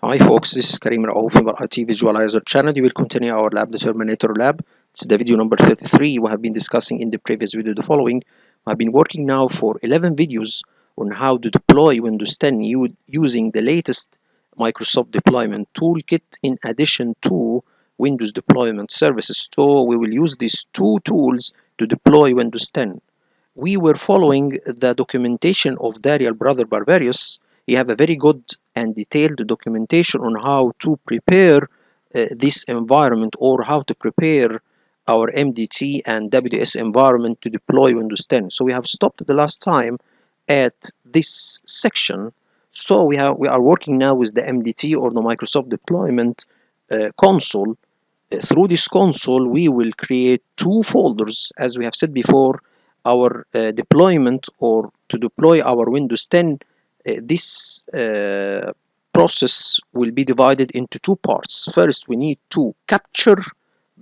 Hi folks, this is Karim Raouf from our IT Visualizer channel. We will continue our lab, the Terminator lab. It's the video number 33. We have been discussing in the previous video the following. We have been working now for 11 videos on how to deploy Windows 10 using the latest Microsoft deployment toolkit in addition to Windows deployment services. So we will use these two tools to deploy Windows 10. We were following the documentation of Darial brother Barbarius. He have a very good and detailed documentation on how to prepare this environment, or how to prepare our MDT and WS environment to deploy Windows 10. So we have stopped the last time at this section. So we are working now with the MDT, or the Microsoft Deployment console. Through this console, we will create two folders, as we have said before. Our deployment, or to deploy our Windows 10, this process will be divided into two parts. First, we need to capture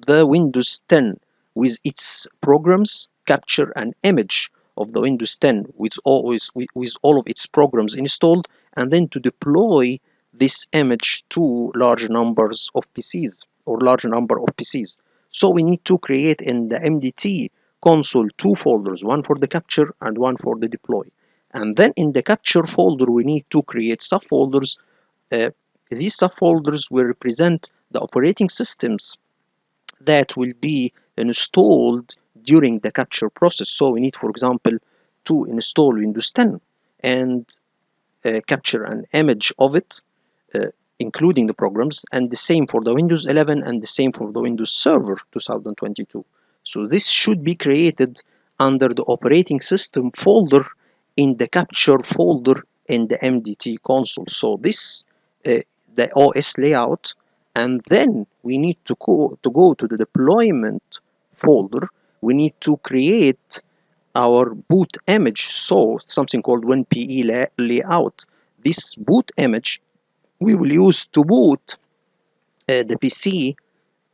the Windows 10 with its programs, capture an image of the Windows 10 with all of its programs installed, and then to deploy this image to large numbers of PCs, or large number of PCs. So we need to create in the MDT console two folders, one for the capture and one for the deploy. And then in the capture folder, we need to create subfolders. These subfolders will represent the operating systems that will be installed during the capture process. So we need, for example, to install Windows 10 and capture an image of it, including the programs, and the same for the Windows 11 and the same for the Windows Server 2022. So this should be created under the operating system folder in the capture folder in the MDT console. So this the OS layout, and then we need to go to the deployment folder. We need to create our boot image, so something called WinPE layout. This boot image we will use to boot the PC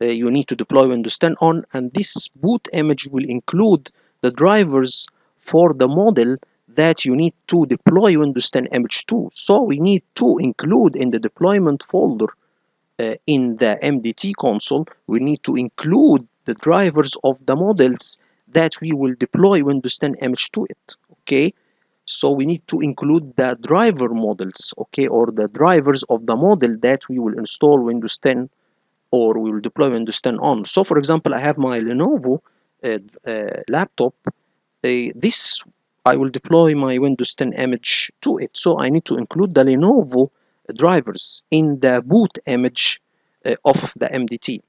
you need to deploy Windows 10 on, and this boot image will include the drivers for the model that you need to deploy Windows 10 image to. So we need to include in the deployment folder in the MDT console, we need to include the drivers of the models that we will deploy Windows 10 image to it. Okay, so we need to include the driver models, okay, or the drivers of the model that we will install Windows 10, or we will deploy Windows 10 on. So for example, I have my Lenovo laptop. This I will deploy my Windows 10 image to it, so I need to include the Lenovo drivers in the boot image of the MDT.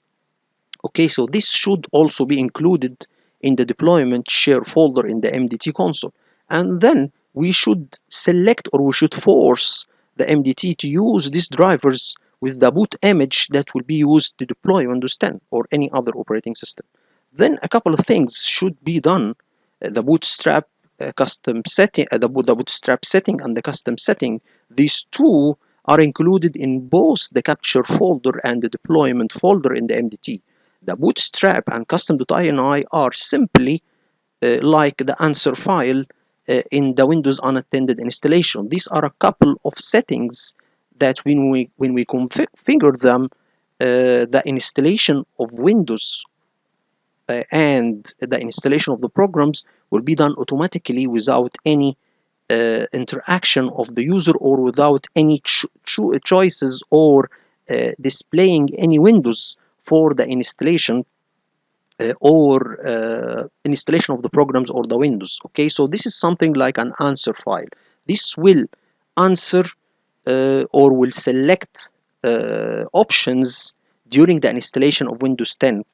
Okay, so this should also be included in the deployment share folder in the MDT console. And then we should select, or we should force the MDT to use these drivers with the boot image that will be used to deploy Windows 10 or any other operating system. Then a couple of things should be done. The bootstrap custom setting, the bootstrap setting and the custom setting, these two are included in both the capture folder and the deployment folder in the MDT. The bootstrap and custom.ini are simply like the answer file in the Windows unattended installation. These are a couple of settings that when we configure them, the installation of Windows and the installation of the programs will be done automatically without any interaction of the user, or without any choices, or displaying any windows for the installation or installation of the programs or the windows. Okay, so this is something like an answer file. This will answer or will select options during the installation of Windows 10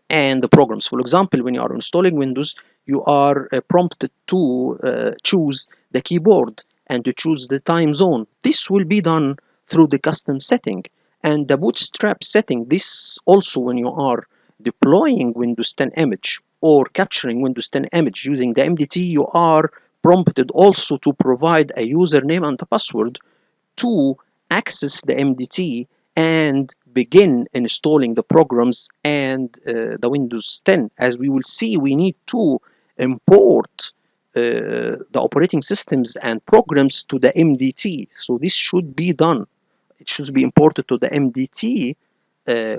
and the programs. For example, when you are installing Windows, you are prompted to choose the keyboard and to choose the time zone. This will be done through the custom setting. And the bootstrap setting, this also when you are deploying Windows 10 image or capturing Windows 10 image using the MDT, you are prompted also to provide a username and a password to access the MDT and begin installing the programs and the Windows 10. As we will see, we need to import the operating systems and programs to the MDT. So this should be done it should be imported to the MDT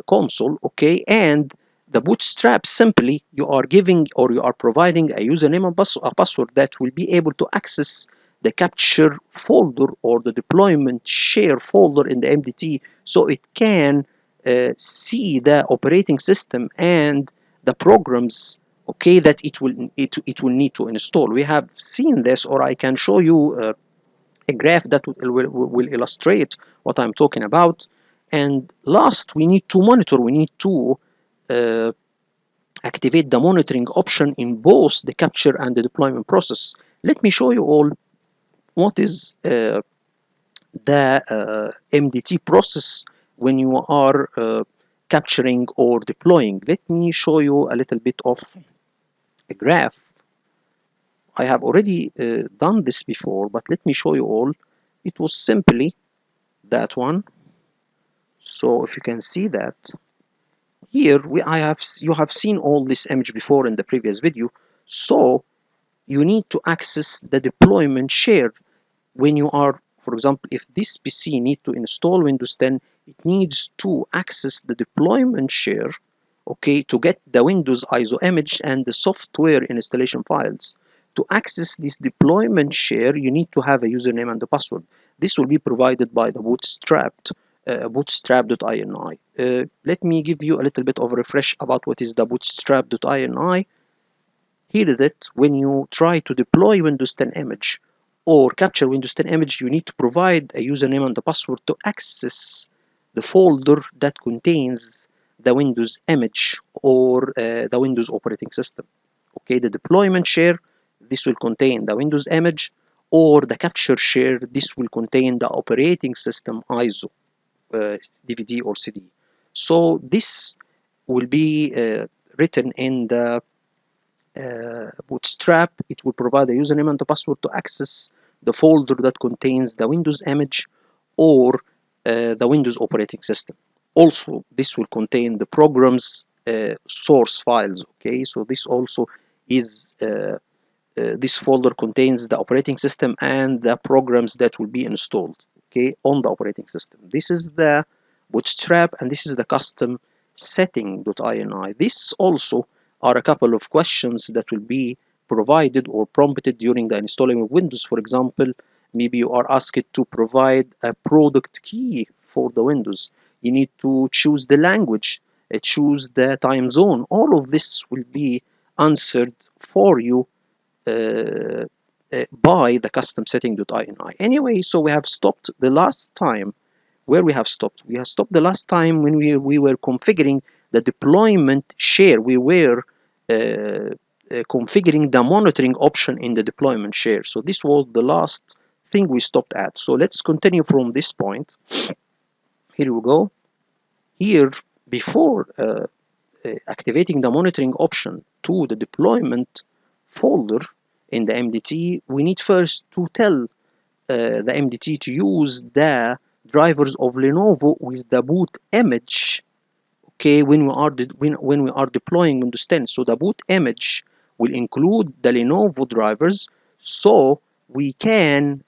console, okay, and the bootstrap, simply you are giving or you are providing a username and a password that will be able to access the capture folder or the deployment share folder in the MDT, so it can see the operating system and the programs, okay, that it will need to install. We have seen this, or I can show you a graph that will illustrate what I'm talking about. And last, we need to monitor, we need to uh, activate the monitoring option in both the capture and the deployment process. Let me show you all what is the MDT process when you are capturing or deploying. Let me show you a little bit of a graph. I have already done this before, but let me show you all. It was simply that one. So if you can see that here, you have seen all this image before in the previous video. So you need to access the deployment share when you are, for example, if this PC need to install Windows 10, it needs to access the deployment share, okay, to get the Windows ISO image and the software installation files. To access this deployment share, you need to have a username and a password. This will be provided by the bootstrap.ini. Let me give you a little bit of a refresh about what is the bootstrap.ini. Here is it. When you try to deploy Windows 10 image or capture Windows 10 image, you need to provide a username and a password to access the folder that contains the Windows image or the Windows operating system. Okay, the deployment share, this will contain the Windows image, or the capture share, this will contain the operating system ISO, DVD or CD. So this will be written in the Bootstrap. It will provide a username and a password to access the folder that contains the Windows image or the Windows operating system. Also, this will contain the program's source files. Okay, so this also is this folder contains the operating system and the programs that will be installed, okay, on the operating system. This is the Bootstrap, and this is the custom setting.ini. This also are a couple of questions that will be provided or prompted during the installing of Windows. For example, maybe you are asked to provide a product key for the Windows. You need to choose the language, choose the time zone. All of this will be answered for you by the custom setting.ini. Anyway, so we have stopped the last time. Where we have stopped? We have stopped the last time when we were configuring the deployment share. We were configuring the monitoring option in the deployment share. So this was the last thing we stopped at. So let's continue from this point. Here we go. Here, before activating the monitoring option to the deployment folder in the MDT, we need first to tell the MDT to use the drivers of Lenovo with the boot image, okay, when we are deploying Windows 10. So the boot image will include the Lenovo drivers, so we can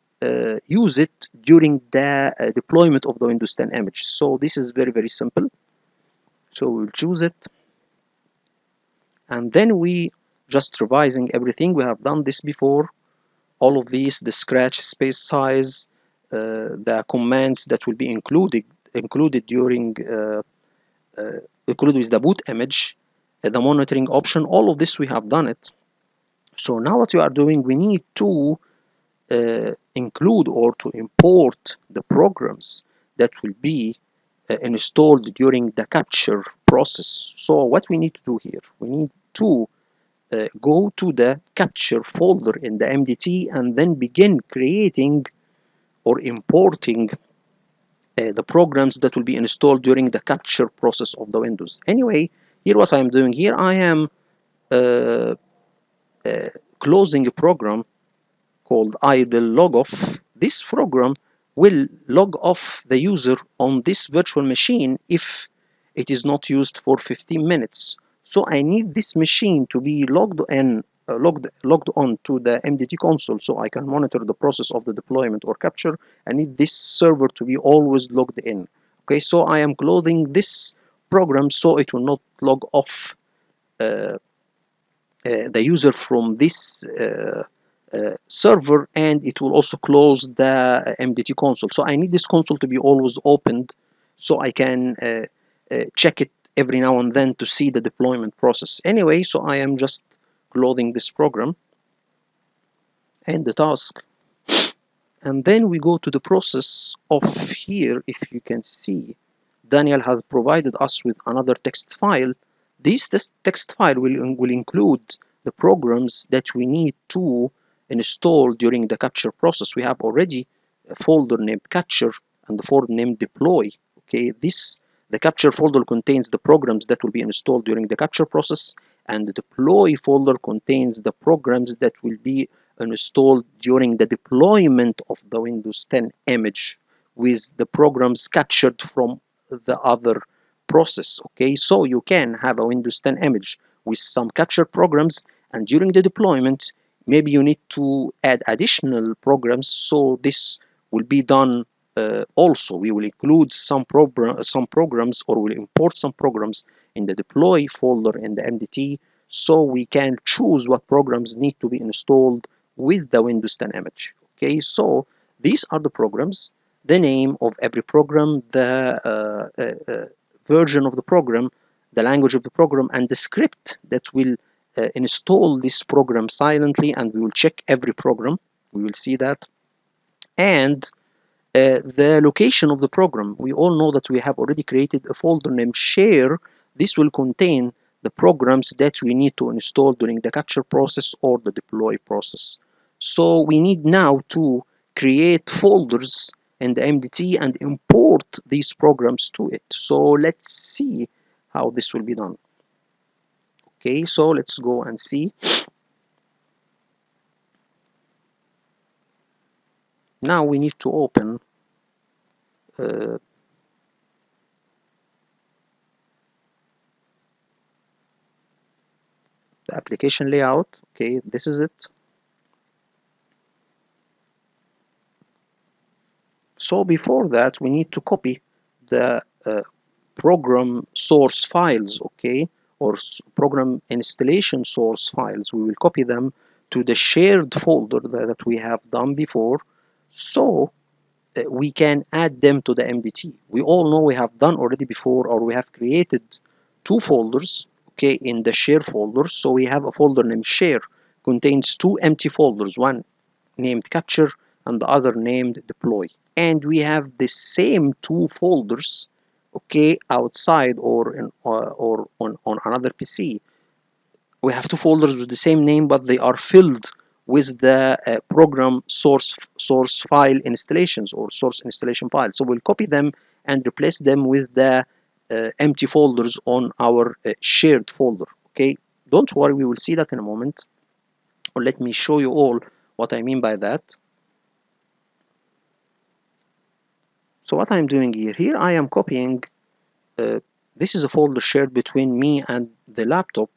use it during the deployment of the Windows 10 image. So this is very, very simple. So we'll choose it, and then we just revising everything. We have done this before. All of these, the scratch space size, the commands that will be included during included with the boot image, the monitoring option, all of this we have done it. So now what you are doing, we need to include or to import the programs that will be installed during the capture process. So what we need to do here, we need to go to the capture folder in the MDT and then begin creating or importing the programs that will be installed during the capture process of the Windows. Anyway, here what I'm doing here, I am closing a program called idle logoff. This program will log off the user on this virtual machine if it is not used for 15 minutes. So I need this machine to be logged in logged on to the MDT console, so I can monitor the process of the deployment or capture. I need this server to be always logged in. Okay, so I am closing this program so it will not log off the user from this server, and it will also close the MDT console. So I need this console to be always opened so I can check it every now and then to see the deployment process. Anyway, so I am just closing this program and the task, and then we go to the process of here. If you can see, Daniel has provided us with another text file. This text file will include the programs that we need to install during the capture process. We have already a folder named capture and the folder named deploy. Okay, the capture folder contains the programs that will be installed during the capture process, and the deploy folder contains the programs that will be installed during the deployment of the Windows 10 image with the programs captured from the other process. Okay, so you can have a Windows 10 image with some captured programs, and during the deployment maybe you need to add additional programs, so this will be done. Also, we will include some programs, or will import some programs in the deploy folder in the MDT, so we can choose what programs need to be installed with the Windows 10 image. Okay, so these are the programs, the name of every program, the version of the program, the language of the program, and the script that will install this program silently, and we will check every program. We will see that. And the location of the program. We all know that we have already created a folder named share. This will contain the programs that we need to install during the capture process or the deploy process. So we need now to create folders in the MDT and import these programs to it. So let's see how this will be done. Okay, so let's go and see. Now we need to open the application layout. Okay, this is it. So before that, we need to copy the program source files, okay, or program installation source files. We will copy them to the shared folder that we have done before, so we can add them to the MDT. We all know we have done already before, or we have created two folders, okay, in the share folder. So we have a folder named share, contains two empty folders, one named capture and the other named deploy. And we have the same two folders, okay, outside or on another PC. We have two folders with the same name, but they are filled with the program source file installations or source installation files. So we'll copy them and replace them with the empty folders on our shared folder. Okay, don't worry, we will see that in a moment. Or let me show you all what I mean by that. So what I'm doing here I am copying. This is a folder shared between me and the laptop.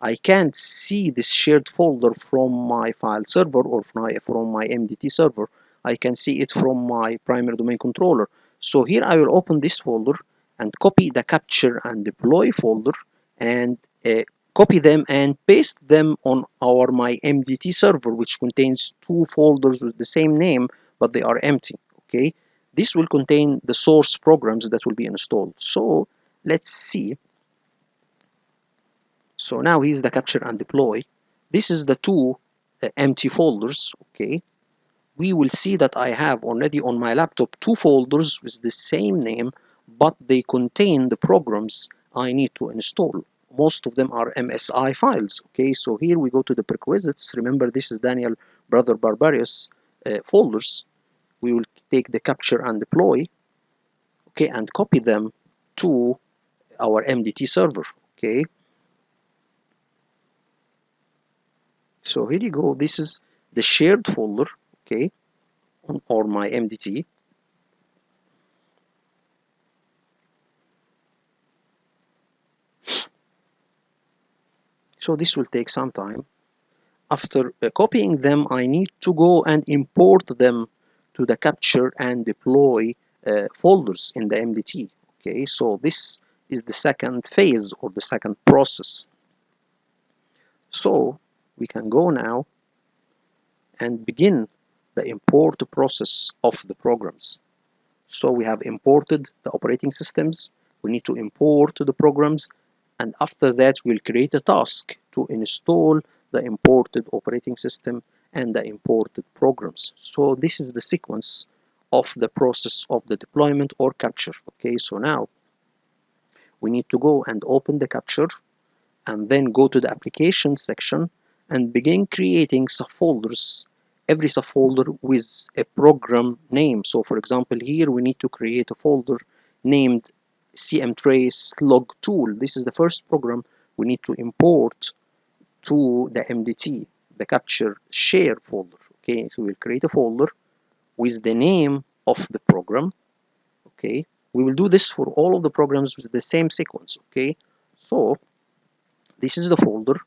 I can't see this shared folder from my file server or from my MDT server. I can see it from my primary domain controller. So here I will open this folder and copy the capture and deploy folder, and copy them and paste them on my MDT server, which contains two folders with the same name, but they are empty. Okay, this will contain the source programs that will be installed. So let's see. So now here's the capture and deploy. This is the two empty folders. Okay, we will see that I have already on my laptop two folders with the same name, but they contain the programs I need to install. Most of them are MSI files. Okay, so here we go to the prerequisites. Remember, this is Daniel Brother Barbarius folders. We will take the capture and deploy, okay, and copy them to our MDT server. Okay, so here you go. This is the shared folder, okay, or my MDT. So this will take some time. after copying them, I need to go and import them to the capture and deploy folders in the MDT. Okay, so this is the second phase or the second process. So we can go now and begin the import process of the programs. So we have imported the operating systems, we need to import the programs, and after that we'll create a task to install the imported operating system and the imported programs. So this is the sequence of the process of the deployment or capture. Okay, so now we need to go and open the capture and then go to the application section and begin creating subfolders, every subfolder with a program name. So for example, here we need to create a folder named cmtrace log tool. This is the first program we need to import to the MDT, the capture share folder. Okay, so we'll create a folder with the name of the program. Okay, we will do this for all of the programs with the same sequence. Okay, so this is the folder,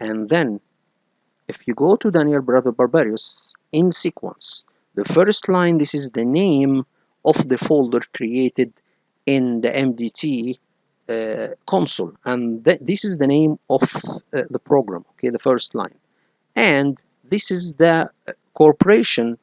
and then if you go to Daniel Brother Barbarius in sequence, the first line, this is the name of the folder created in the MDT console, and this is the name of the program. Okay, the first line, and this is the corporation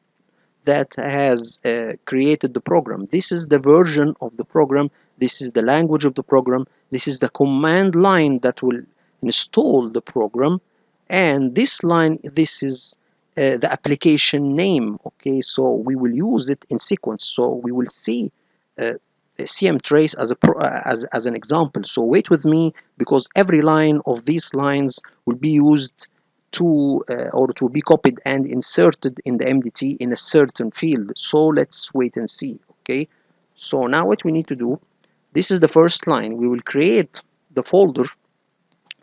that has created the program. This is the version of the program. This is the language of the program. This is the command line that will install the program. And this line, this is the application name. Okay, so we will use it in sequence. So we will see cmtrace as an example. So wait with me, because every line of these lines will be used to or to be copied and inserted in the MDT in a certain field. So let's wait and see. Okay, so now what we need to do, this is the first line. We will create the folder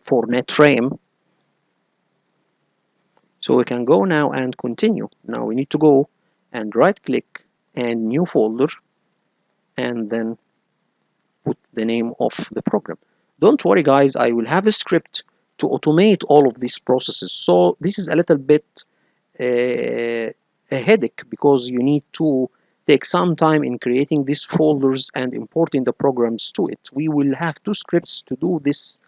for netframe. So we can go now and continue. Now we need to go and right click and new folder and then put the name of the program. Don't worry guys, I will have a script to automate all of these processes. So this is a little bit a headache, because you need to take some time in creating these folders and importing the programs to it. We will have two scripts to do this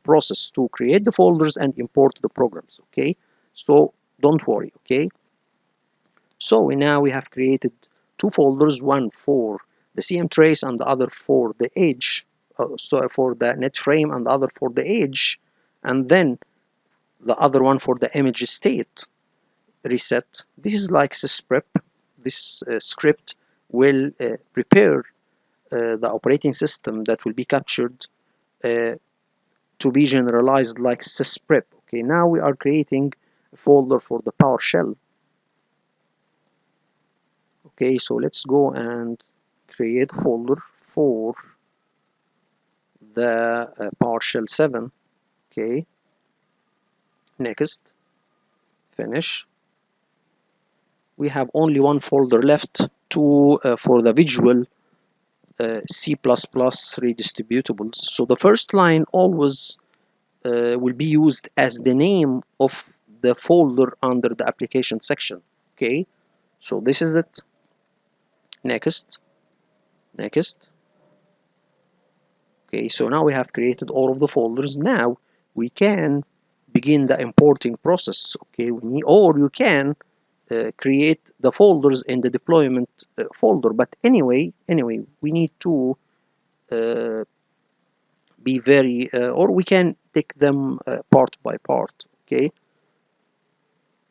process, to create the folders and import the programs. Okay, so don't worry. Okay, so now we have created two folders, one for the cmtrace and the other for the edge, so for the netframe and the other for the edge, and then the other one for the image state reset. This is like sysprep. This script will prepare the operating system that will be captured to be generalized like sysprep. Okay, now we are creating a folder for the PowerShell. Okay, so let's go and create a folder for the PowerShell 7. Okay, next, finish. We have only one folder left to for the visual C++ redistributables. So the first line always will be used as the name of the folder under the application section. Okay, so this is it. Next, next. Okay, so now we have created all of the folders. Now we can begin the importing process. Okay, or you can create the folders in the deployment folder. But anyway, we need to be very, or we can take them part by part. Okay.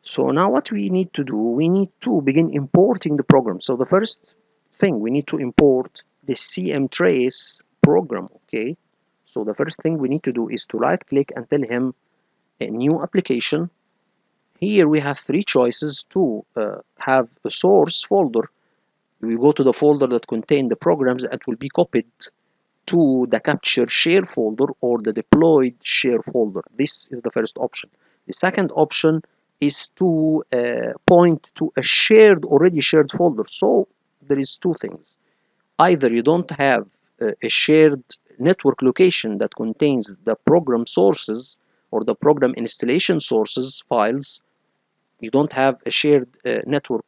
So now what we need to do, we need to begin importing the program. So the first thing, we need to import the cmtrace program. Okay. So the first thing we need to do is to right click and tell him a new application. Here we have three choices to have a source folder. We go to the folder that contain the programs that will be copied to the capture share folder or the deployed share folder. This is the first option. The second option is to point to a already shared folder. So there is two things. Either you don't have a shared network location that contains the program sources, or the program installation sources files, you don't have a shared network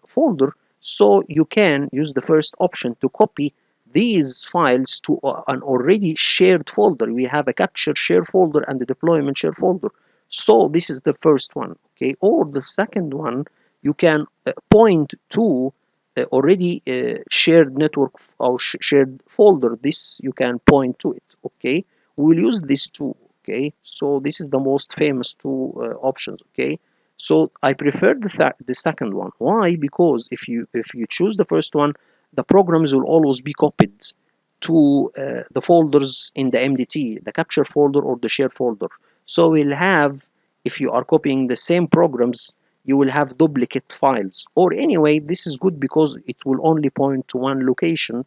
folder, so you can use the first option to copy these files to an already shared folder. We have a capture share folder and the deployment share folder. So this is the first one, okay? Or the second one, you can point to already shared network or shared folder. This you can point to it, okay? We will use these two, okay? So this is the most famous two options, okay? So I prefer the second one. Why? Because if you choose the first one, the programs will always be copied to the folders in the MDT, the capture folder or the share folder. So we'll have, if you are copying the same programs, you will have duplicate files. Or anyway, this is good because it will only point to one location.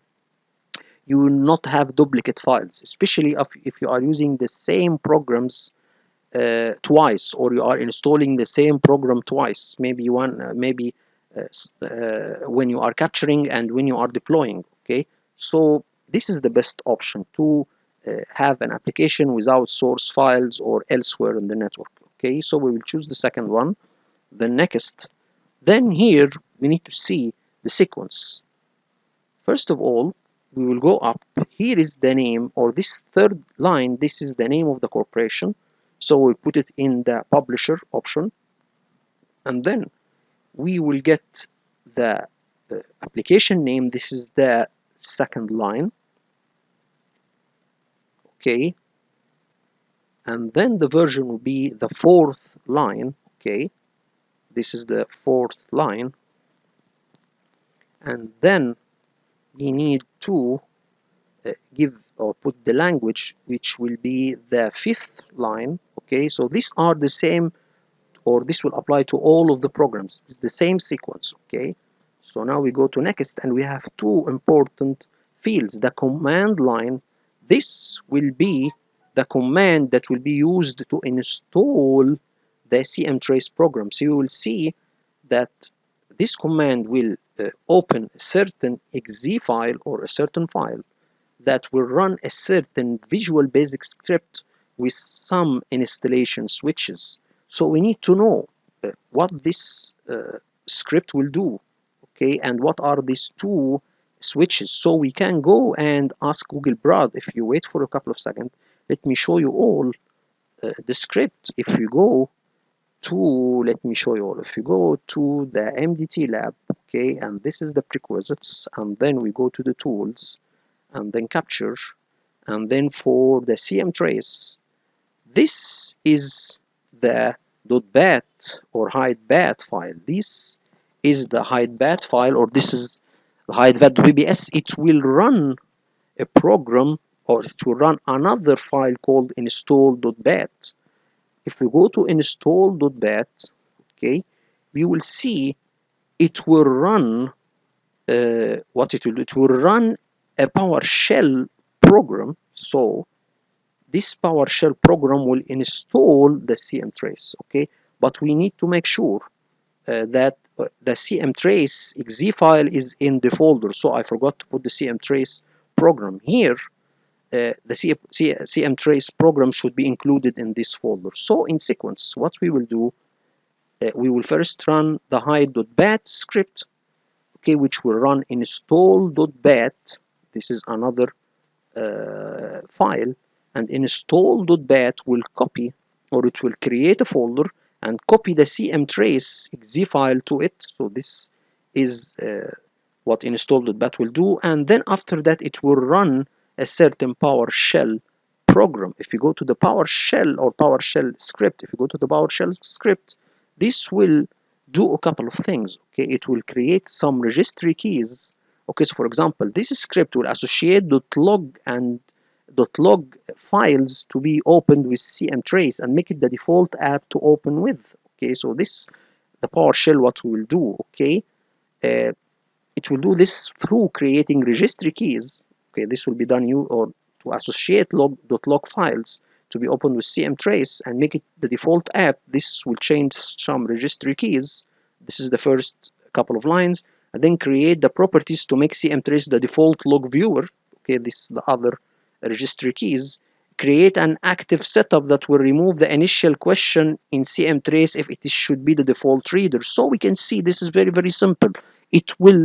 You will not have duplicate files, especially if you are using the same programs twice, or you are installing the same program twice, maybe when you are capturing and when you are deploying, okay? So this is the best option to have an application without source files or elsewhere in the network, okay? So we will choose the second one. The next, then here we need to see the sequence. First of all, we will go up. Here is the name, or this third line, this is the name of the corporation. So we'll put it in the publisher option. And then we will get the application name. This is the second line. Okay. And then the version will be the fourth line. Okay. This is the fourth line. And then we need to give or put the language, which will be the fifth line. Okay, so these are the same, or this will apply to all of the programs. It's the same sequence. Okay, so now we go to next, and we have two important fields. The command line, this will be the command that will be used to install the CMTrace program. So you will see that this command will open a certain exe file or a certain file that will run a certain Visual Basic script with some installation switches. So we need to know what this script will do, okay, and what are these two switches. So we can go and ask Google Browse. If you wait for a couple of seconds, let me show you all the script. If you go to, let me show you all. If you go to the MDT lab, okay, and this is the prerequisites, and then we go to the tools, and then capture, and then for the CMTrace, this is the .bat or hide.bat file. This is the hide.bat file, or this is the hide.bat.vbs. It will run a program, or it will run another file called install.bat. If we go to install.bat, okay, we will see it will run what it will do. It will run a PowerShell program. So this PowerShell program will install the CMTrace, okay? But we need to make sure that the CMTrace exe file is in the folder. So I forgot to put the CMTrace program here. The CMTrace program should be included in this folder. So in sequence, what we will do, we will first run the hide.bat script, okay, which will run install.bat. This is another file, and install.bat will copy, or it will create a folder and copy the CMTrace exe file to it. So this is what install.bat will do, and then after that it will run a certain PowerShell program. If you go to the PowerShell or PowerShell script, if you go to the PowerShell script, this will do a couple of things. Okay, it will create some registry keys. Okay, so for example, this script will associate .log and .log files to be opened with CMTrace and make it the default app to open with. Okay, so this, the PowerShell, what we will do, okay, it will do this through creating registry keys. Okay, this will be done or to associate .log files to be opened with CMTrace and make it the default app. This will change some registry keys. This is the first couple of lines, and then create the properties to make CMTrace the default log viewer. Okay, this is the other registry keys. create an active setup that will remove the initial question in CM trace if it should be the default reader. So we can see this is very, very simple. It will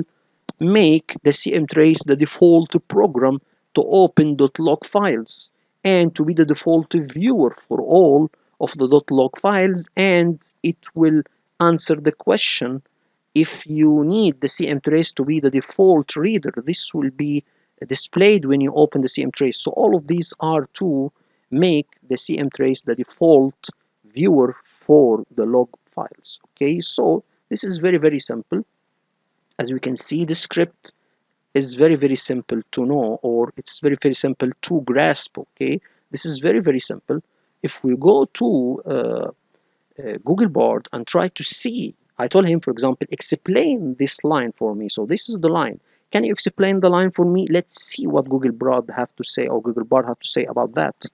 make the CM trace the default program to open .log files and to be the default viewer for all of the .log files, and it will answer the question if you need the CM trace to be the default reader. This will be displayed when you open the CM trace. So all of these are to make the CM trace the default viewer for the log files. Okay, so this is very, very simple. As we can see, the script is very, very simple to know, or it's very, very simple to grasp. Okay, this is very, very simple. If we go to Google Board and try to see, I told him, for example, explain this line for me. So this is the line. Can you explain the line for me? Let's see what Google Board have to say, or Google Board have to say about that.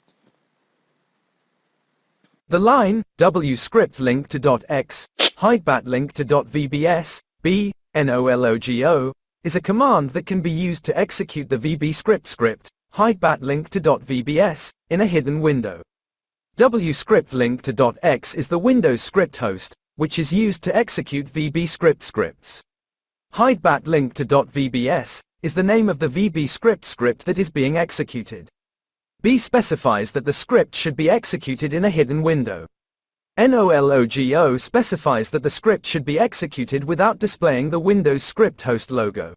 The line W script link to .x, hidebat link to .vbs, b, nologo, is a command that can be used to execute the VB script hidebat link to .vbs, in a hidden window. W script link to .x is the Windows script host, which is used to execute VB scripts. Hidebat link to .vbs is the name of the VB script that is being executed. B specifies that the script should be executed in a hidden window. nologo specifies that the script should be executed without displaying the Windows script host logo.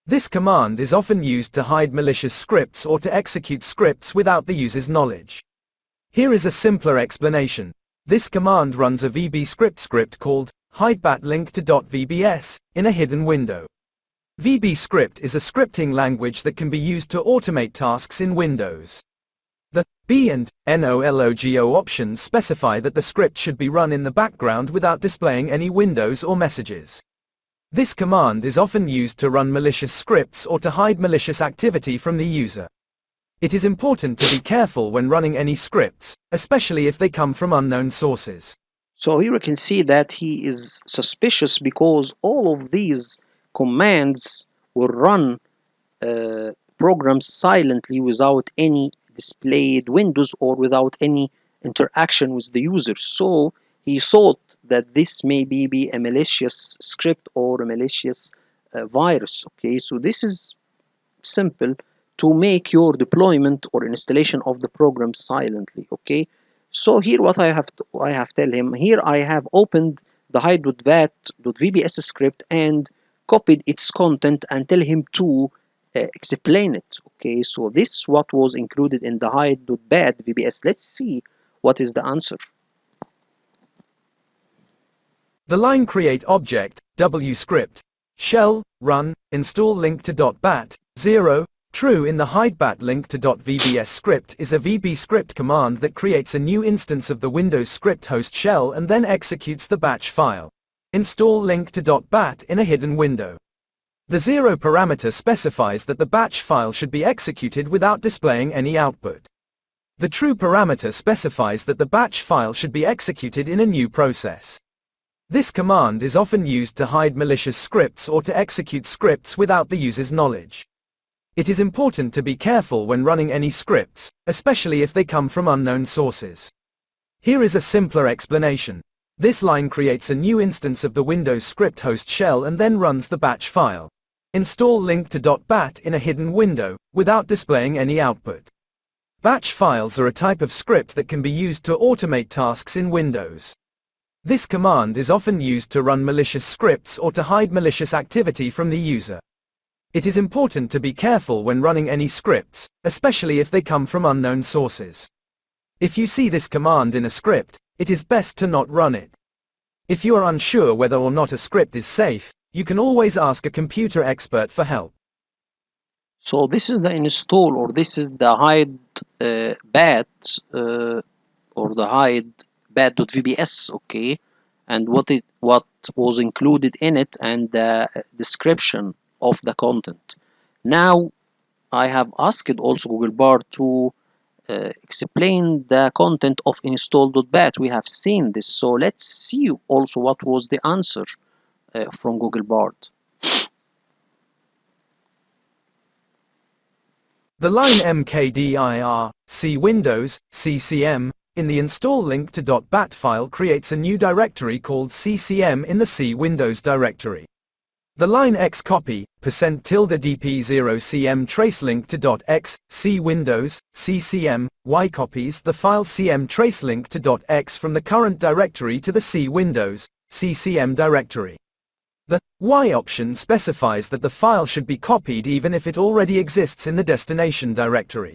This command is often used to hide malicious scripts or to execute scripts without the user's knowledge. Here is a simpler explanation. This command runs a VB script called hidebat link to .vbs in a hidden window. VB script is a scripting language that can be used to automate tasks in Windows. The B and nologo options specify that the script should be run in the background without displaying any windows or messages. This command is often used to run malicious scripts or to hide malicious activity from the user. It is important to be careful when running any scripts, especially if they come from unknown sources. So here we can see that he is suspicious because all of these commands will run programs silently without any displayed windows or without any interaction with the user. So he thought that this may be a malicious script or a malicious virus. Okay, so this is simple to make your deployment or installation of the program silently. Okay, so here what I have tell him here, I have opened the hide.vat.vbs script and copied its content and tell him to explain it. Okay, so this what was included in the hide.bat VBS. Let's see what is the answer. The line create object W script shell run install link to .bat 0 true in the hidebat link to .vbs script is a VB script command that creates a new instance of the Windows script host shell and then executes the batch file. Install link to .bat in a hidden window. The 0 parameter specifies that the batch file should be executed without displaying any output. The true parameter specifies that the batch file should be executed in a new process. This command is often used to hide malicious scripts or to execute scripts without the user's knowledge. It is important to be careful when running any scripts, especially if they come from unknown sources. Here is a simpler explanation. This line creates a new instance of the Windows script host shell and then runs the batch file. Install link to .bat in a hidden window, without displaying any output. Batch files are a type of script that can be used to automate tasks in Windows. This command is often used to run malicious scripts or to hide malicious activity from the user. It is important to be careful when running any scripts, especially if they come from unknown sources. If you see this command in a script, it is best to not run it. If you are unsure whether or not a script is safe, you can always ask a computer expert for help. So this is the install, or this is the hide bat or the hide bat.vbs. Okay, and what was included in it and the description of the content. Now I have asked also Google Bar to explain the content of install.bat. We have seen this, so let's see also what was the answer from Google Bard. The line mkdir, C Windows, CCM, in the install link to .bat file creates a new directory called CCM in the C Windows directory. The line xcopy, %dp0cm tracelink to .x, C Windows, CCM, y copies the file cm tracelink to .x from the current directory to the C Windows, CCM directory. The Y option specifies that the file should be copied even if it already exists in the destination directory.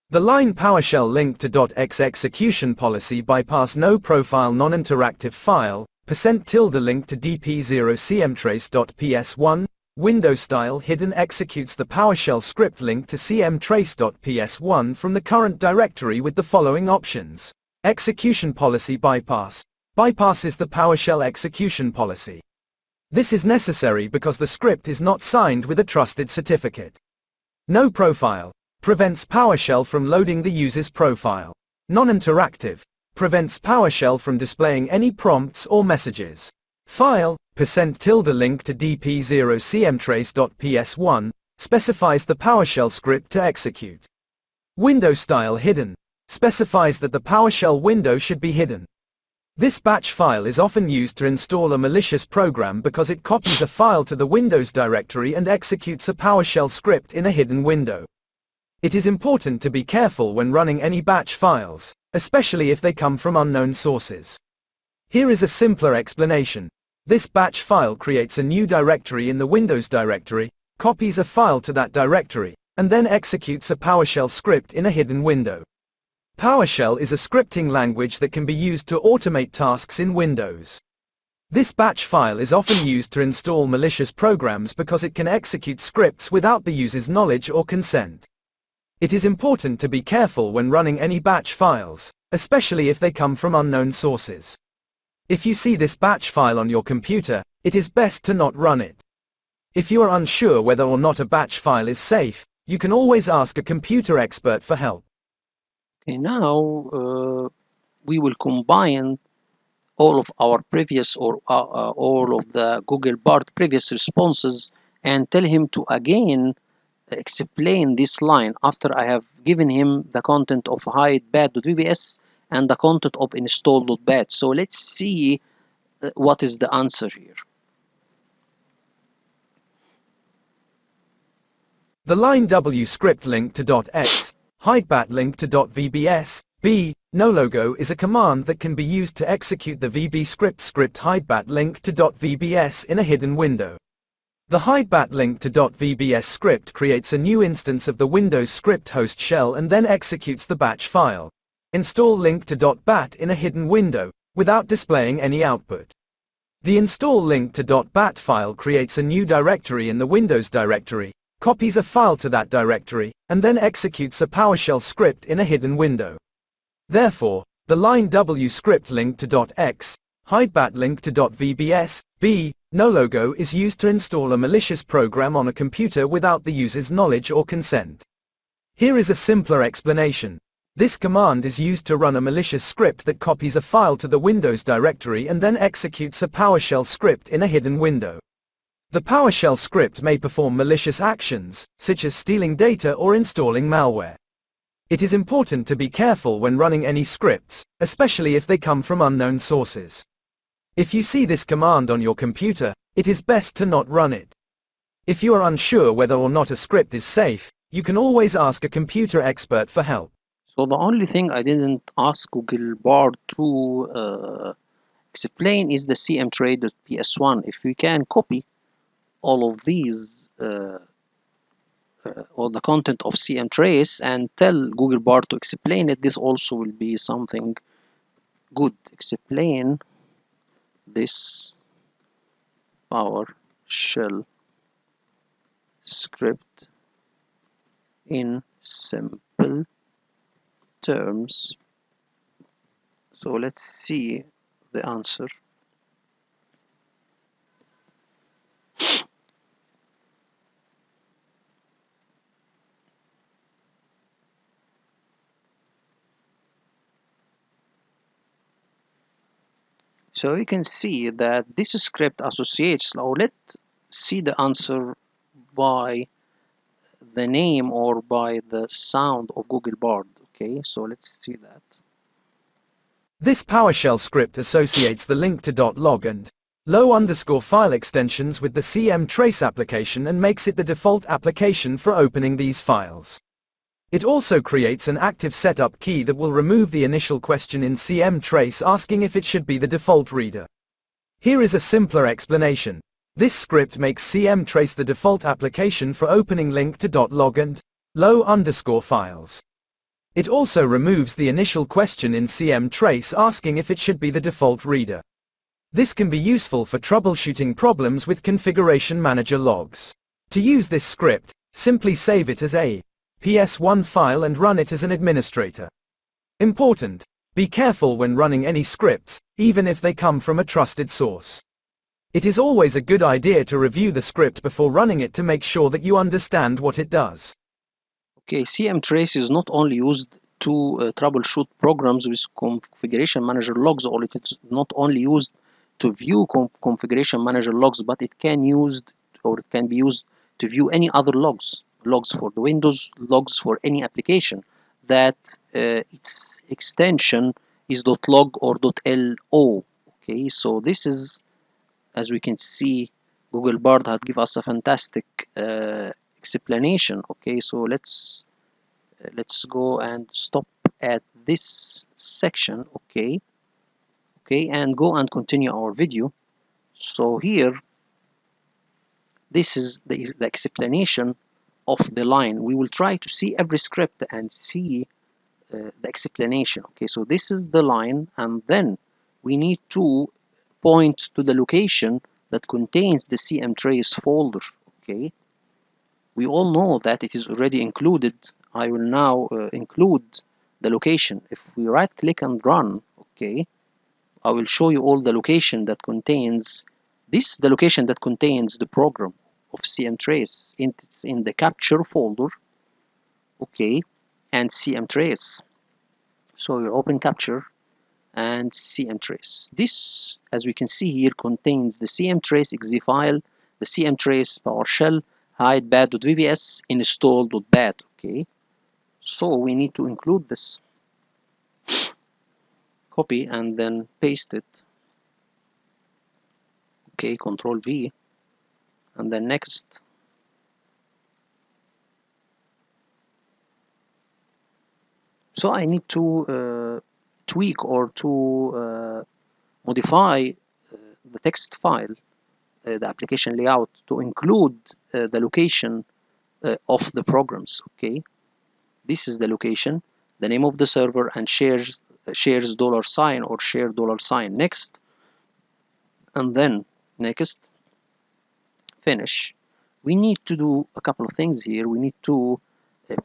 The line PowerShell link to .x execution policy bypass no profile non-interactive file, %link to dp0cmtrace.ps1, Windows style hidden executes the PowerShell script link to cmtrace.ps1 from the current directory with the following options. Execution policy bypass. Bypasses the PowerShell execution policy. This is necessary because the script is not signed with a trusted certificate. No profile. Prevents PowerShell from loading the user's profile. Non-interactive. Prevents PowerShell from displaying any prompts or messages. File, %link to dp0cmtrace.ps1, specifies the PowerShell script to execute. Window style hidden. Specifies that the PowerShell window should be hidden. This batch file is often used to install a malicious program because it copies a file to the Windows directory and executes a PowerShell script in a hidden window. It is important to be careful when running any batch files, especially if they come from unknown sources. Here is a simpler explanation. This batch file creates a new directory in the Windows directory, copies a file to that directory, and then executes a PowerShell script in a hidden window. PowerShell is a scripting language that can be used to automate tasks in Windows. This batch file is often used to install malicious programs because it can execute scripts without the user's knowledge or consent. It is important to be careful when running any batch files, especially if they come from unknown sources. If you see this batch file on your computer, it is best to not run it. If you are unsure whether or not a batch file is safe, you can always ask a computer expert for help. Okay, now we will combine all of our previous or all of the Google Bard previous responses and tell him to again explain this line after I have given him the content of hide.bat.vbs and the content of install.bat. So let's see what is the answer here. The line W script link to .x, hidebat link to .vbs, b, no logo is a command that can be used to execute the VB script hidebat link to .vbs in a hidden window. The hidebat link to .vbs script creates a new instance of the Windows script host shell and then executes the batch file. Install link to .bat in a hidden window, without displaying any output. The install link to .bat file creates a new directory in the Windows directory, copies a file to that directory, and then executes a PowerShell script in a hidden window. Therefore, the line W script link to .x, hidebat link to .vbs, b, no logo is used to install a malicious program on a computer without the user's knowledge or consent. Here is a simpler explanation. This command is used to run a malicious script that copies a file to the Windows directory and then executes a PowerShell script in a hidden window. The PowerShell script may perform malicious actions, such as stealing data or installing malware. It is important to be careful when running any scripts, especially if they come from unknown sources. If you see this command on your computer, it is best to not run it. If you are unsure whether or not a script is safe, you can always ask a computer expert for help. So the only thing I didn't ask Google Bard to explain is the cmtrace.ps1. If we can copy all of these or the content of cmtrace and tell Google Bard to explain it, this also will be something good. Explain this PowerShell script in simple terms. So let's see the answer. So you can see that this script associates. Now let's see the answer by the name or by the sound of Google Bard. Okay, so let's see that. This PowerShell script associates the link to .log and low_file extensions with the CM_trace application and makes it the default application for opening these files. It also creates an active setup key that will remove the initial question in CM_trace asking if it should be the default reader. Here is a simpler explanation. This script makes CM_trace the default application for opening link to .log and low_files. It also removes the initial question in CM_trace asking if it should be the default reader. This can be useful for troubleshooting problems with configuration manager logs. To use this script, simply save it as a PS1 file and run it as an administrator. Important: be careful when running any scripts, even if they come from a trusted source. It is always a good idea to review the script before running it to make sure that you understand what it does. Okay, CM_trace is not only used to troubleshoot programs with configuration manager logs, or it is not only used to view configuration manager logs, but it can be used to view any other logs for the Windows, logs for any application that its extension is .log or .lo. Okay, so this is, as we can see, Google Bard had give us a fantastic explanation. Okay, so let's go and stop at this section. Okay, and go and continue our video. So here, this is the explanation of the line. We will try to see every script and see the explanation. Okay, so this is the line, and then we need to point to the location that contains the CM_trace folder. Okay, we all know that it is already included. I will now include the location. If we right click and run, okay, I will show you all the location that contains this, the location that contains the program of CM_trace. It's in the capture folder, okay, and CM_trace. So we'll open capture and CM_trace. This, as we can see here, contains the CM_trace exe file, the CM_trace PowerShell, hide bat.vbs, install.bat. Okay, so we need to include this. Copy and then paste it. Okay, Control V, and then next. So I need to tweak or to modify the text file, the application layout, to include the location of the programs. Okay, this is the location, the name of the server, and shares $sign or share $sign. Next, and then next, finish. We need to do a couple of things here. We need to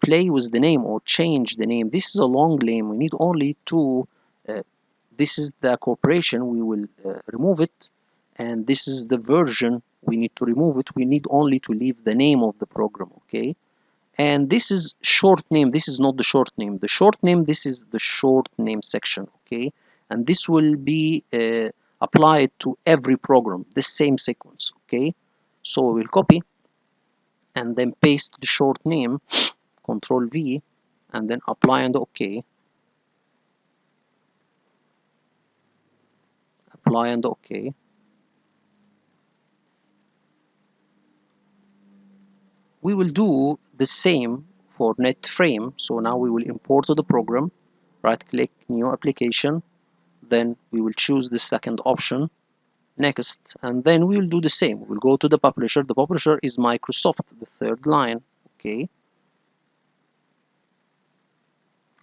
play with the name or change the name. This is a long name. We need only to this is the corporation. We will remove it, and this is the version. We need to remove it. We need only to leave the name of the program. Okay, and this is short name. This is not the short name. The short name, this is the short name section. Okay, and this will be applied to every program, the same sequence. Okay, so we will copy and then paste the short name, Control V, and then apply and OK. Apply and OK. We will do the same for NetFrame. So now we will import the program, right click, new application, then we will choose the second option, next, and then we will do the same. We'll go to the publisher. The publisher is Microsoft, the third line. Okay,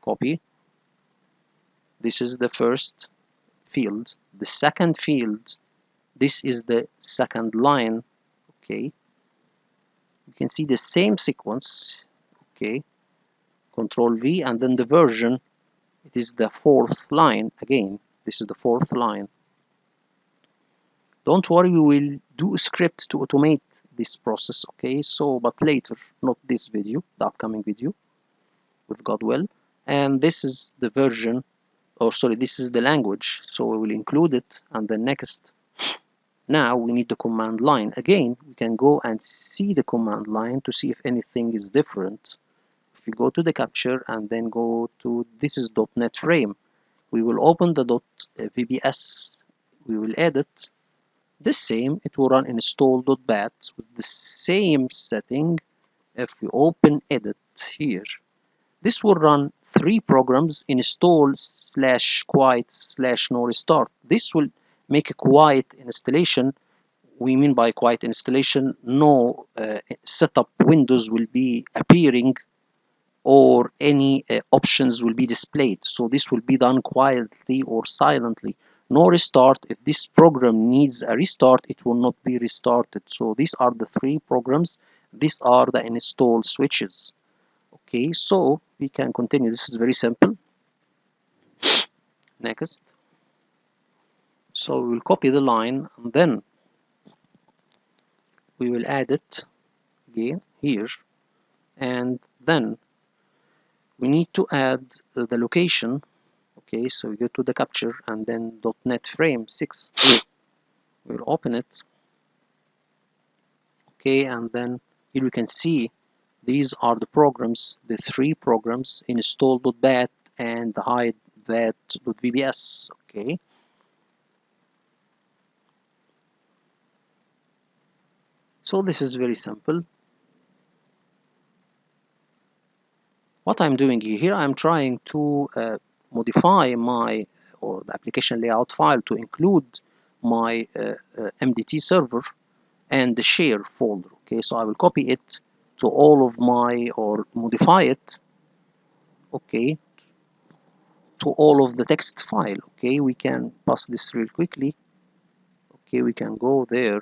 copy. This is the first field. The second field, this is the second line. Okay, you can see the same sequence. Okay, Control V, and then the version, it is the fourth line. Again, this is the fourth line. Don't worry, we will do a script to automate this process. Okay, so but later, not this video, the upcoming video with God will. And this is the version, or sorry, this is the language, so we will include it, and then next, Now we need the command line. Again, we can go and see the command line to see if anything is different. If we go to the capture and then go to, this is .NET frame, we will open the .vbs, we will edit the same, it will run install.bat with the same setting. If we open edit here, this will run 3 programs: install slash quiet slash no restart. This will make a quiet installation. We mean by quiet installation, no setup windows will be appearing or any options will be displayed. So this will be done quietly or silently. No restart. If this program needs a restart, it will not be restarted. So these are the 3 programs. These are the install switches. Okay, so we can continue. This is very simple. Next. So we will copy the line and then we will add it again here, and then we need to add the location. Okay, so we go to the capture and then .NET frame 6. We'll open it. Okay, and then here we can see these are the programs, the 3 programs: install.bat and hide.vbs. Okay, so this is very simple. What I'm doing here, I'm trying to modify my or the application layout file to include my MDT server and the share folder. Okay, so I will copy it to all of my, or modify it, okay, to all of the text file. Okay, we can pass this real quickly. Okay, we can go there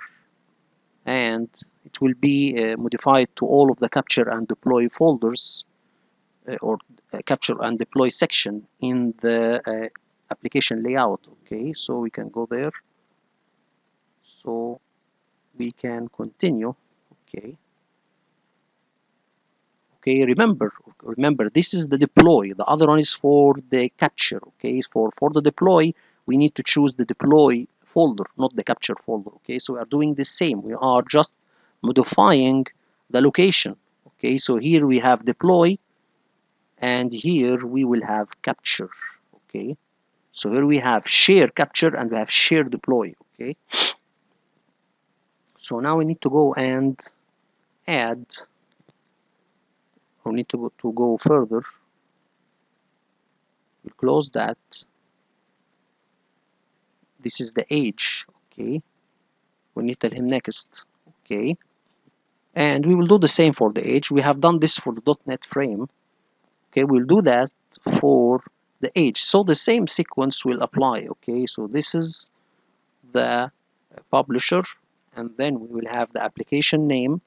and it will be modified to all of the capture and deploy folders, or capture and deploy section in the application layout. Okay, so we can go there, so we can continue. Okay, okay, remember this is the deploy, the other one is for the capture. Okay, for the deploy we need to choose the deploy folder, not the capture folder. Okay, so we are doing the same, we are just modifying the location. Okay, so here we have deploy and here we will have capture. Okay, so here we have share capture and we have share deploy. Okay, so now we need to go and add, or need to go further. We'll close that. This is the age. Okay, we need to tell him next. Okay, and we will do the same for the age. We have done this for the .NET frame. Okay, we'll do that for the age, so the same sequence will apply. Okay, so this is the publisher, and then we will have the application name,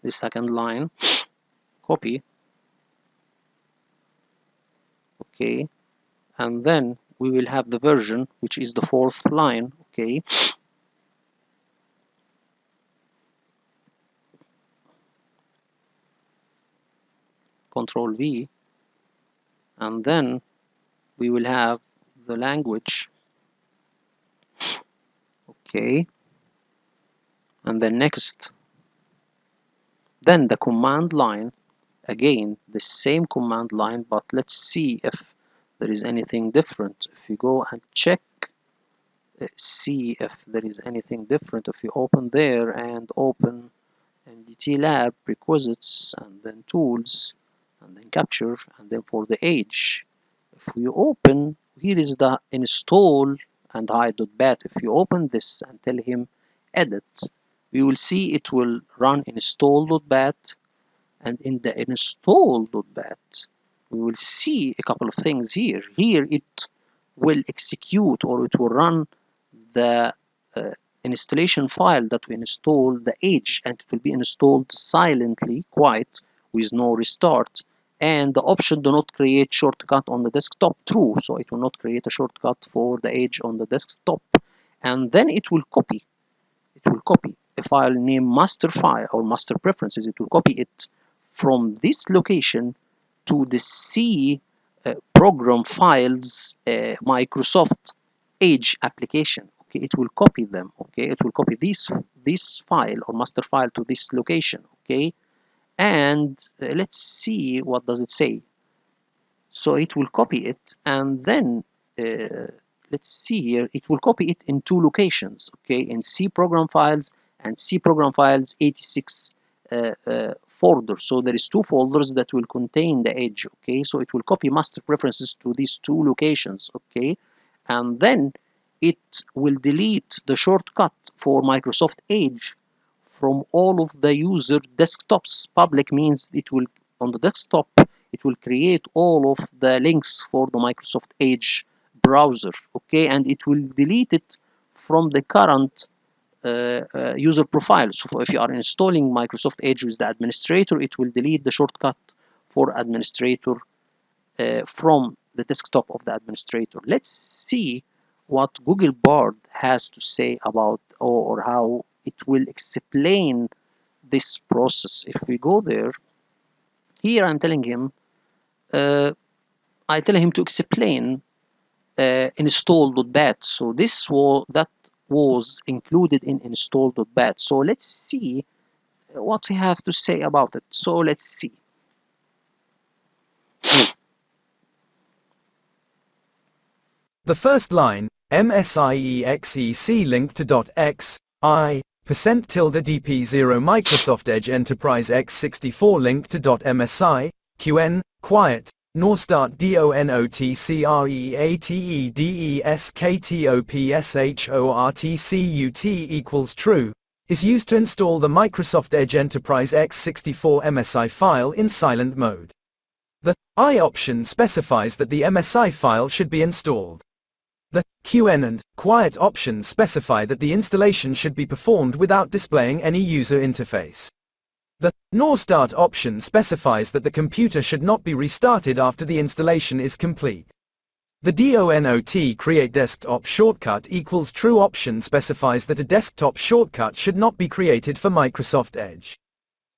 the second line, copy. Okay, and then we will have the version, which is the 4th line. Okay, Control V, and then we will have the language. Okay, and then next, then the command line, again the same command line, but let's see if there is anything different. If you go and check, see if there is anything different. If you open there and open MDT lab prerequisites and then tools and then capture and then for the age, if we open, here is the install and hide.bat. If you open this and tell him edit, we will see it will run install.bat, and in the install.bat we will see a couple of things here. Here it will execute, or it will run the installation file that we install the age, and it will be installed silently, quiet, with no restart. And the option do not create shortcut on the desktop, true, so it will not create a shortcut for the age on the desktop. And then it will copy a file named master file or master preferences. It will copy it from this location to the C program files Microsoft Edge application. okay, it will copy them, okay, it will copy this file or master file to this location, okay, and let's see what does it say. So it will copy it, and then let's see here, it will copy it in two locations, okay, in C program files and C program files 86 folder. So there is two folders that will contain the edge, okay, so it will copy master preferences to these two locations, okay, and then it will delete the shortcut for Microsoft Edge from all of the user desktops. Public means it will, on the desktop, it will create all of the links for the Microsoft Edge browser, okay, and it will delete it from the current user profile. So if you are installing Microsoft Edge with the administrator, it will delete the shortcut for administrator from the desktop of the administrator. Let's see what Google Bard has to say about, or how it will explain this process. If we go there, here I'm telling him, I tell him to explain install.bat. So this was included in install.bat. So let's see what we have to say about it. So let's see. The first line, MSIEXEC link to .x, I, %DP0 Microsoft Edge Enterprise x64 link to .msi, QN, quiet, nor start DONOTCREATEDESKTOPSHORTCUT equals true, is used to install the Microsoft Edge Enterprise x64 MSI file in silent mode. The I option specifies that the MSI file should be installed. The QN and quiet options specify that the installation should be performed without displaying any user interface. The nor start option specifies that the computer should not be restarted after the installation is complete. The DONOT create desktop shortcut equals true option specifies that a desktop shortcut should not be created for Microsoft Edge.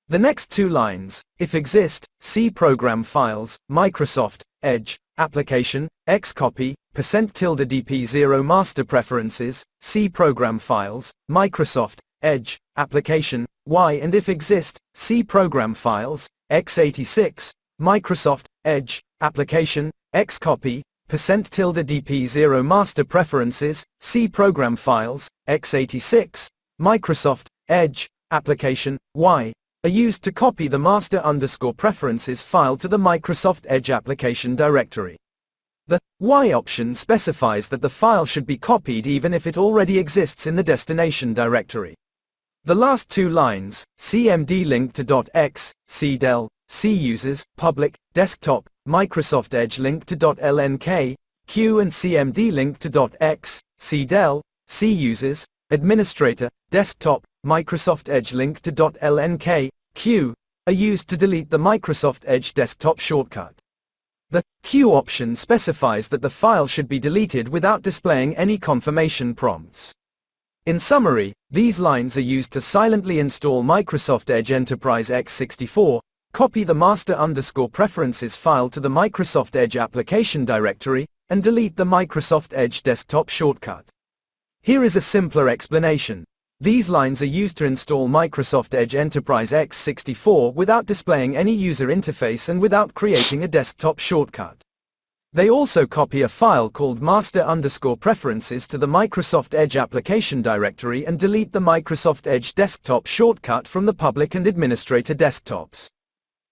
The next two lines, if exist, C program files, Microsoft Edge application, xcopy, %DP0 master preferences, C program files, Microsoft Edge application, Y, and if exist, C program files, x86, Microsoft Edge application, xcopy, %DP0 master preferences, C program files, x86, Microsoft Edge application, Y, are used to copy the master_preferences file to the Microsoft Edge application directory. The Y option specifies that the file should be copied even if it already exists in the destination directory. The last two lines, CMD link to .x, CDEL, C users, public, desktop, Microsoft Edge link to .lnk, Q, and CMD link to .x, CDEL, C users, administrator, desktop, Microsoft Edge link to .lnk, Q, are used to delete the Microsoft Edge desktop shortcut. The Q option specifies that the file should be deleted without displaying any confirmation prompts. In summary, these lines are used to silently install Microsoft Edge Enterprise x64, copy the master_preferences file to the Microsoft Edge application directory, and delete the Microsoft Edge desktop shortcut. Here is a simpler explanation. These lines are used to install Microsoft Edge Enterprise x64 without displaying any user interface and without creating a desktop shortcut. They also copy a file called master_preferences to the Microsoft Edge application directory and delete the Microsoft Edge desktop shortcut from the public and administrator desktops.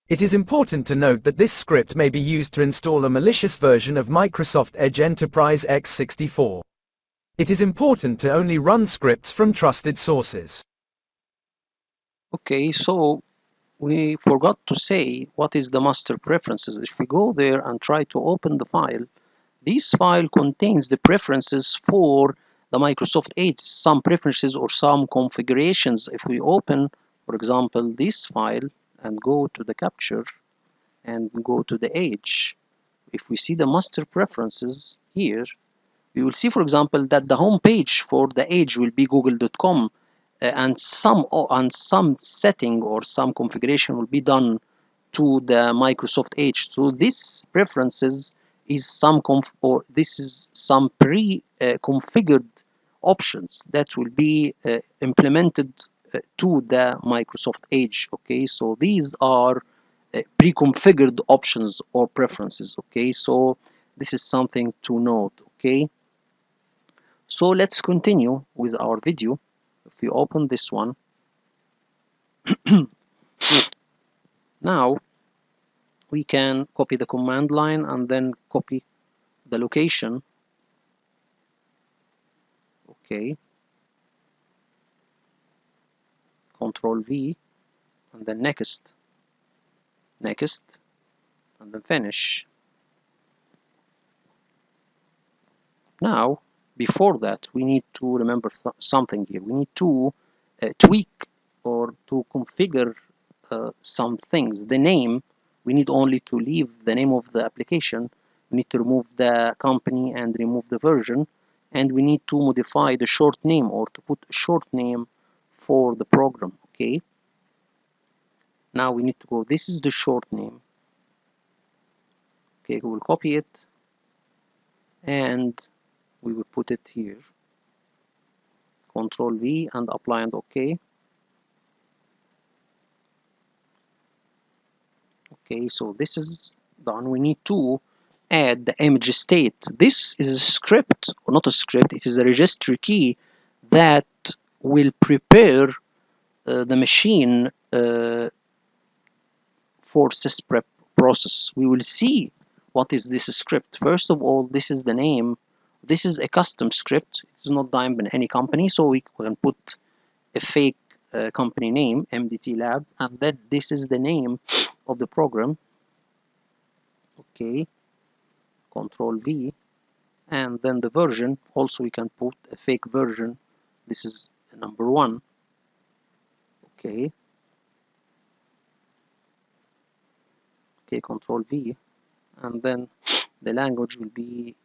It is important to note that this script may be used to install a malicious version of Microsoft Edge Enterprise x64. It is important to only run scripts from trusted sources. Okay, so we forgot to say what is the master preferences. If we go there and try to open the file, this file contains the preferences for the Microsoft Edge, some preferences or some configurations. If we open, for example, this file and go to the capture and go to the Edge, if we see the master preferences here, we will see, for example, that the home page for the Edge will be google.com, and some setting or some configuration will be done to the Microsoft Edge. So this preferences is some pre-configured options that will be implemented to the Microsoft Edge. Okay, so these are pre-configured options or preferences. Okay, so this is something to note. Okay, so let's continue with our video. If we open this one now, we can copy the command line and then copy the location. Okay, Control V, and then next, and then finish. Now, before that, we need to remember something here. We need to tweak or to configure some things. The name, we need only to leave the name of the application. We need to remove the company and remove the version. And we need to modify the short name or to put a short name for the program. Okay. Now we need to go, this is the short name. Okay, we will copy it and we will put it here. Control V and apply and OK. Okay, so this is done. We need to add the image state. This is a script, or not a script, it is a registry key that will prepare the machine for sysprep process. We will see what is this script. First of all, this is the name. This is a custom script. It is not done by any company, so we can put a fake company name, MDT Lab, and then this is the name of the program. Okay, Control V, and then the version. Also, we can put a fake version. This is number 1. Okay. Okay, Control V, and then the language will be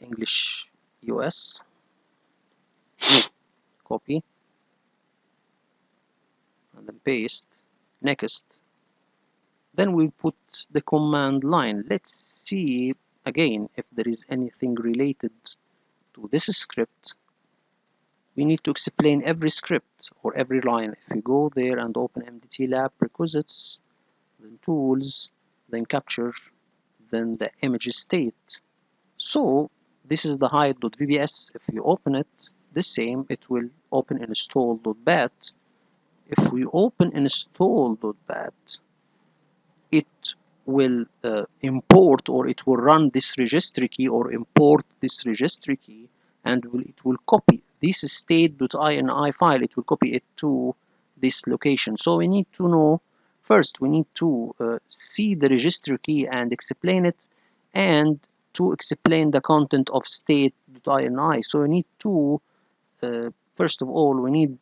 English US. Copy, and then paste. Next. Then we'll put the command line. Let's see again if there is anything related to this script. We need to explain every script or every line. If you go there and open MDT Lab prerequisites, then tools, then capture, then the image state. So this is the hide.vbs. If you open it, the same, it will open install.bat. If we open install.bat, it will import, or it will run this registry key or import this registry key, and it will copy this state.ini file. It will copy it to this location. So we need to know first, we need to see the registry key and explain it, and to explain the content of state.ini. So we need to first of all, we need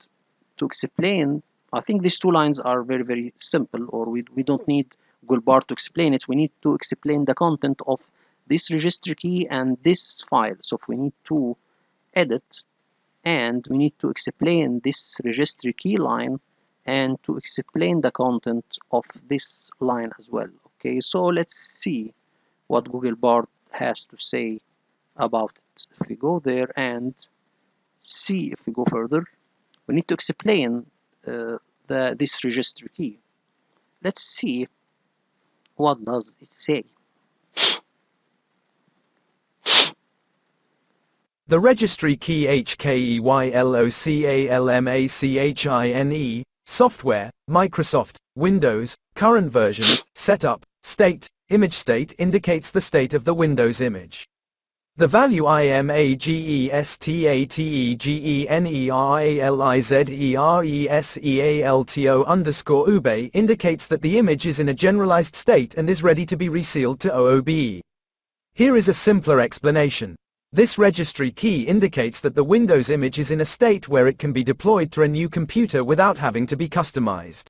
to explain. I think these 2 lines are very, very simple, or we don't need Google bar to explain it. We need to explain the content of this registry key and this file. So if we need to edit, and we need to explain this registry key line and to explain the content of this line as well. Okay, so let's see what Google bar has to say about it. If we go there and see, if we go further, we need to explain this registry key. Let's see what does it say. The registry key HKEYLOCALMACHINE, software, Microsoft, Windows, current version, setup, state, image state indicates the state of the Windows image. The value IMAGESTATEGENERALIZERESEALTO_UBE indicates that the image is in a generalized state and is ready to be resealed to OOBE. Here is a simpler explanation. This registry key indicates that the Windows image is in a state where it can be deployed to a new computer without having to be customized.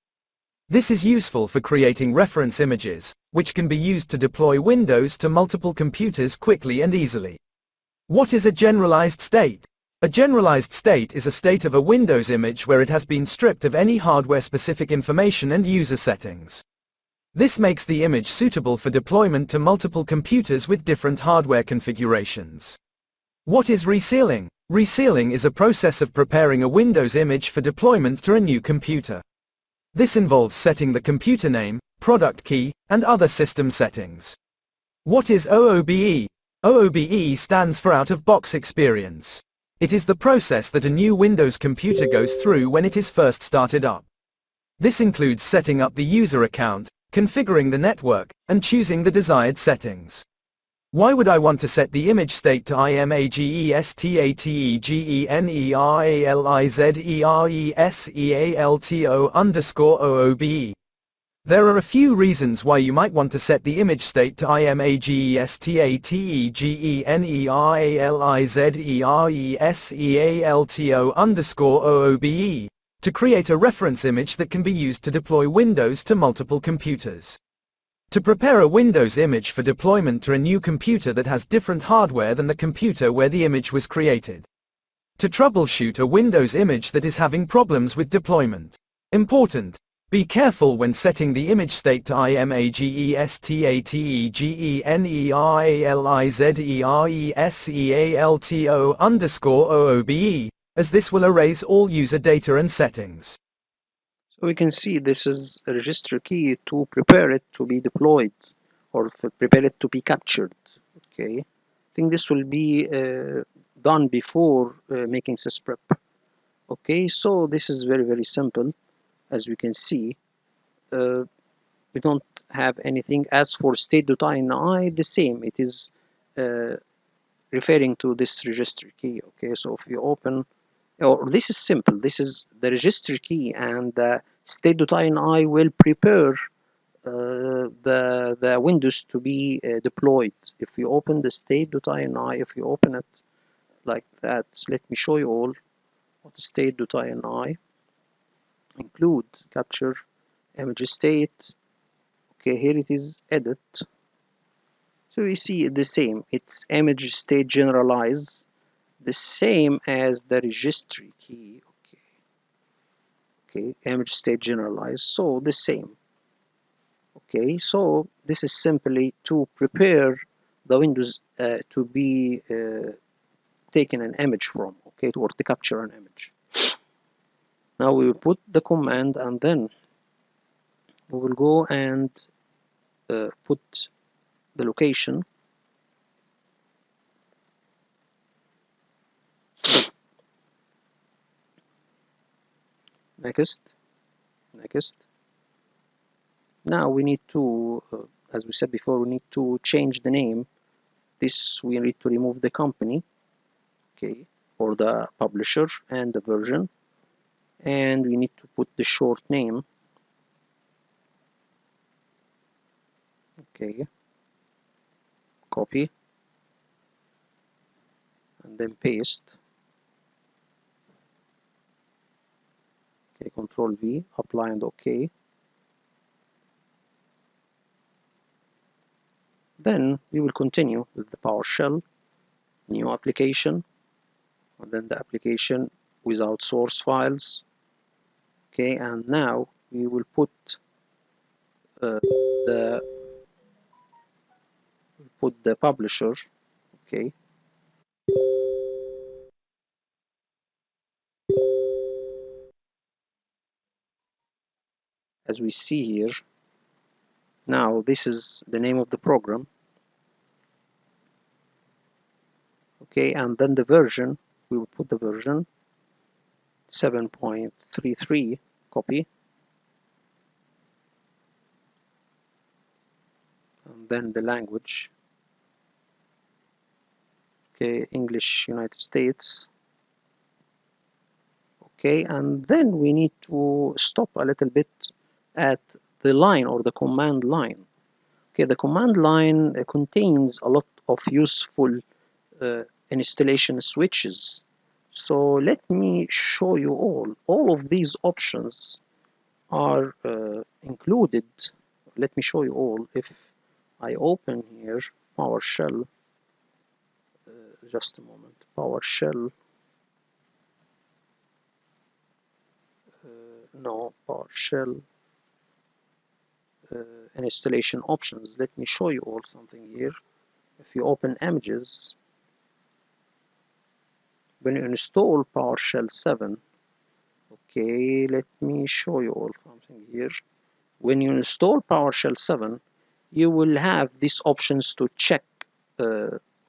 This is useful for creating reference images, which can be used to deploy Windows to multiple computers quickly and easily. What is a generalized state? A generalized state is a state of a Windows image where it has been stripped of any hardware-specific information and user settings. This makes the image suitable for deployment to multiple computers with different hardware configurations. What is resealing? Resealing is a process of preparing a Windows image for deployment to a new computer. This involves setting the computer name, product key, and other system settings. What is OOBE? OOBE stands for Out-of-Box Experience. It is the process that a new Windows computer goes through when it is first started up. This includes setting up the user account, configuring the network, and choosing the desired settings. Why would I want to set the image state to IMAGESTATEGENERALIZERESEALTO_OOBE? There are a few reasons why you might want to set the image state to IMAGESTATEGENERALIZERESEALTO_OOBE, to create a reference image that can be used to deploy Windows to multiple computers. To prepare a Windows image for deployment to a new computer that has different hardware than the computer where the image was created. To troubleshoot a Windows image that is having problems with deployment. Important. Be careful when setting the image state to IMAGESTATEGENERALIZERESEALTO_OOBE, as this will erase all user data and settings. So we can see this is a register key to prepare it to be deployed or prepare it to be captured. Okay, I think this will be done before making sysprep. Okay, so this is very simple. As we can see, we don't have anything. As for state.ini, the same. It is referring to this register key. Okay, so if you open, or this is simple. This is the register key, and the state.ini will prepare the Windows to be deployed. If you open the state.ini, if you open it like that, let me show you all what state.ini include. Capture image state. Okay, here it is, edit. So you see the same. It's image state generalize, the same as the registry key. Okay, image state generalize, so the same. Okay, so this is simply to prepare the Windows to be taken an image from, okay, or to capture an image. Now we will put the command, and then we will go and put the location. Next. Now we need to, as we said before, we need to change the name. This we need to remove the company, okay, or the publisher and the version, and we need to put the short name. Okay, copy and then paste. Okay, Control V, apply and OK. Then we will continue with the PowerShell, new application, and then the application without source files. Okay, and now we will put the publisher. Okay, as we see here, now this is the name of the program. Okay, and then the version, we will put the version 7.33, copy, and then the language, okay, English United States. Okay, and then we need to stop a little bit at the line or the command line. Okay, the command line contains a lot of useful installation switches. So let me show you all of these options are included. Let me show you all. If I open here PowerShell, just a moment, PowerShell, no, PowerShell installation options. Let me show you all something here. If you open images, when you install PowerShell 7, okay, let me show you all something here. When you install PowerShell 7, you will have these options to check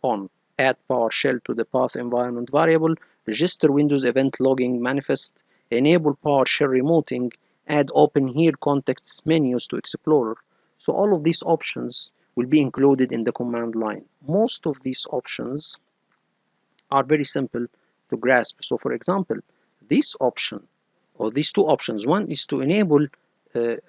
on. Add PowerShell to the path environment variable, register Windows event logging manifest, enable PowerShell remoting, add open here contexts menus to Explorer. So all of these options will be included in the command line. Most of these options are very simple to grasp. So for example, this option or these two options, one is to enable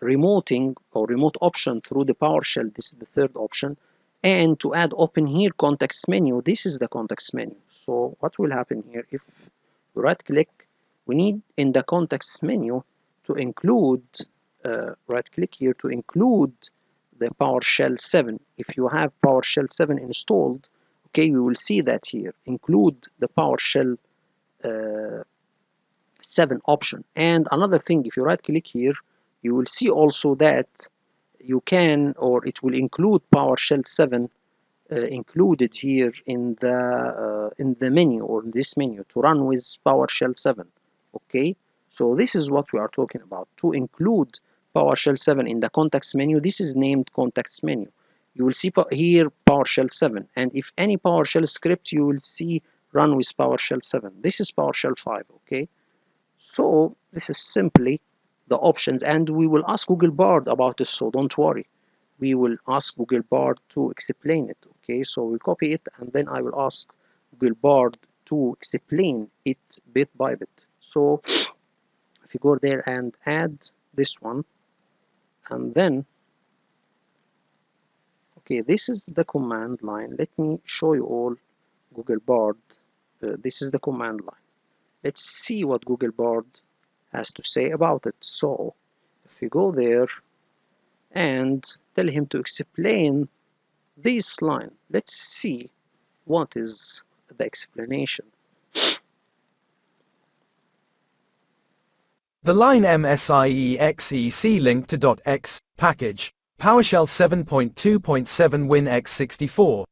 remoting or remote option through the PowerShell. This is the third option. And to add open here context menu, this is the context menu. So what will happen here, if you right click, we need in the context menu to include, right click here to include the PowerShell 7. If you have PowerShell 7 installed, okay, we will see that here. Include the PowerShell 7 option. And another thing, if you right click here, you will see also that you can, or it will include PowerShell 7 included here in the menu, or in this menu, to run with PowerShell 7. Okay, so this is what we are talking about, to include PowerShell 7 in the context menu. This is named context menu. You will see here PowerShell 7, and if any PowerShell script you will see run with PowerShell 7. This is PowerShell 5. Okay, so this is simply the options, and we will ask Google Bard about this, so don't worry. We will ask Google Bard to explain it. Okay, so we copy it, and then I will ask Google Bard to explain it bit by bit. So if you go there and add this one, and then, okay, this is the command line. Let me show you all Google Bard. This is the command line. Let's see what Google Bard has to say about it. So if you go there and tell him to explain this line, let's see what is the explanation. The line MSIEXEC link to .x package PowerShell 7.2.7 WinX64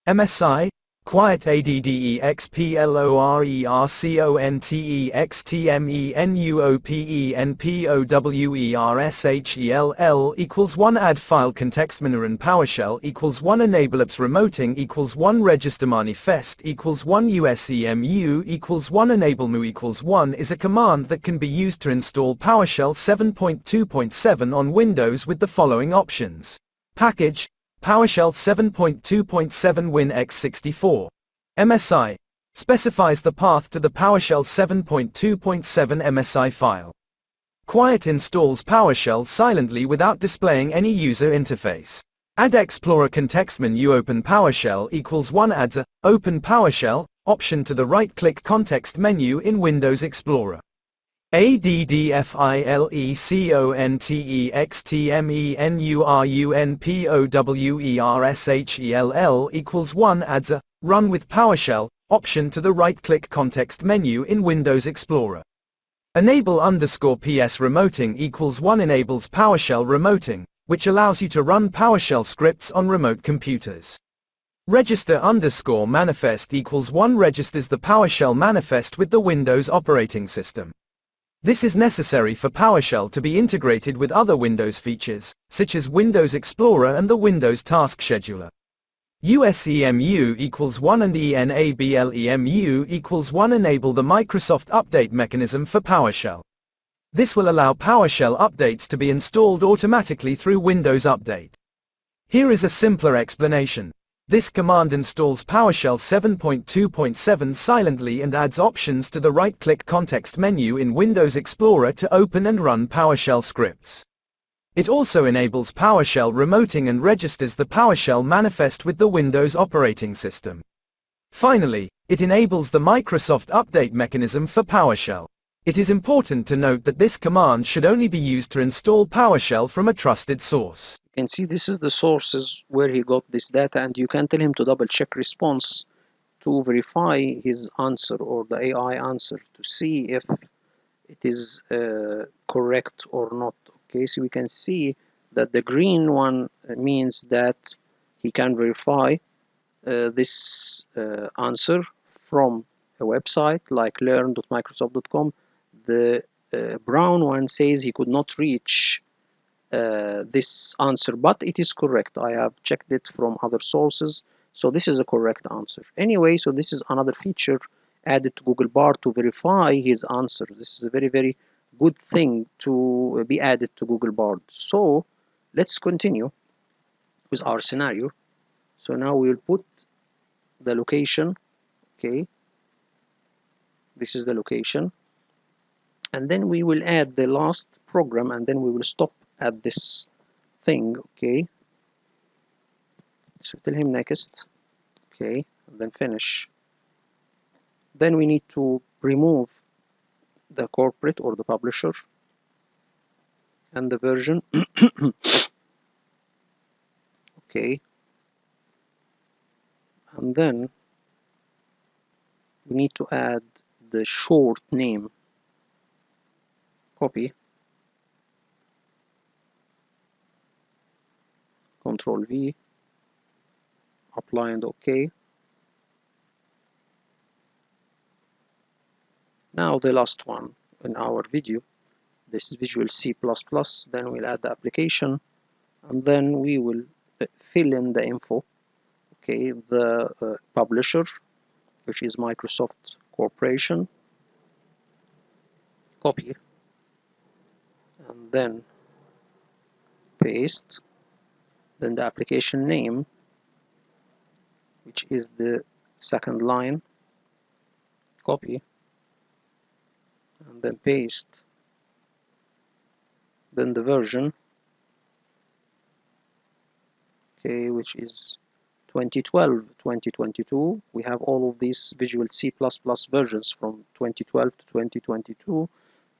MSI Quiet ADDEXPLORERCONTEXTMENUOPENPOWERSHELL equals 1 add file context menu PowerShell equals 1 enable apps remoting equals 1 register manifest equals 1 USEMU equals 1 enable mu equals 1 is a command that can be used to install PowerShell 7.2.7 on Windows with the following options. Package PowerShell 7.2.7 WinX64 MSI specifies the path to the PowerShell 7.2.7 MSI file. Quiet installs PowerShell silently without displaying any user interface. Add Explorer context menu open PowerShell equals 1 adds a open PowerShell option to the right-click context menu in Windows Explorer. ADDFILECONTEXTMENURUNPOWERSHELL equals 1 adds a Run with PowerShell option to the right-click context menu in Windows Explorer. Enable _PS remoting equals 1 enables PowerShell remoting, which allows you to run PowerShell scripts on remote computers. Register _manifest equals 1 registers the PowerShell manifest with the Windows operating system. This is necessary for PowerShell to be integrated with other Windows features, such as Windows Explorer and the Windows Task Scheduler. USEMU equals 1 and ENABLEMU equals 1 enable the Microsoft Update mechanism for PowerShell. This will allow PowerShell updates to be installed automatically through Windows Update. Here is a simpler explanation. This command installs PowerShell 7.2.7 silently and adds options to the right-click context menu in Windows Explorer to open and run PowerShell scripts. It also enables PowerShell remoting and registers the PowerShell manifest with the Windows operating system. Finally, it enables the Microsoft Update mechanism for PowerShell. It is important to note that this command should only be used to install PowerShell from a trusted source. You can see this is the sources where he got this data, and you can tell him to double check response to verify his answer or the AI answer to see if it is correct or not. Okay, so we can see that the green one means that he can verify this answer from a website like learn.microsoft.com, the brown one says he could not reach this answer, but it is correct. I have checked it from other sources, so this is a correct answer. Anyway, so this is another feature added to Google Bard to verify his answer. This is a very, very good thing to be added to Google Bard. So let's continue with our scenario. So now we will put the location. Okay, this is the location, and then we will add the last program, and then we will stop at this thing. Okay, so tell him next. Okay, and then finish. Then we need to remove the corporate or the publisher and the version. Okay, and then we need to add the short name. Copy, Control V, apply and OK. Now the last one in our video, this is Visual C++, then we'll add the application, and then we will fill in the info. Okay, the publisher, which is Microsoft Corporation, copy, and then paste, then the application name, which is the second line, copy, and then paste, then the version, okay, which is 2012, 2022. We have all of these Visual C++ versions from 2012 to 2022.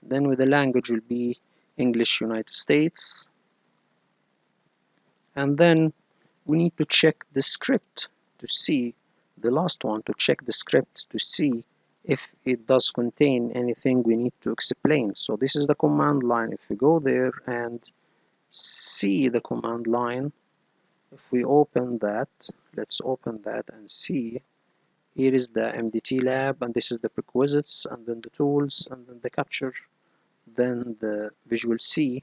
Then with the language will be English United States. And then we need to check the script to see, the last one, to check the script to see if it does contain anything we need to explain. So this is the command line. If we go there and see the command line, if we open that, let's open that and see. Here is the MDT lab, and this is the prerequisites, and then the tools, and then the capture, then the Visual C.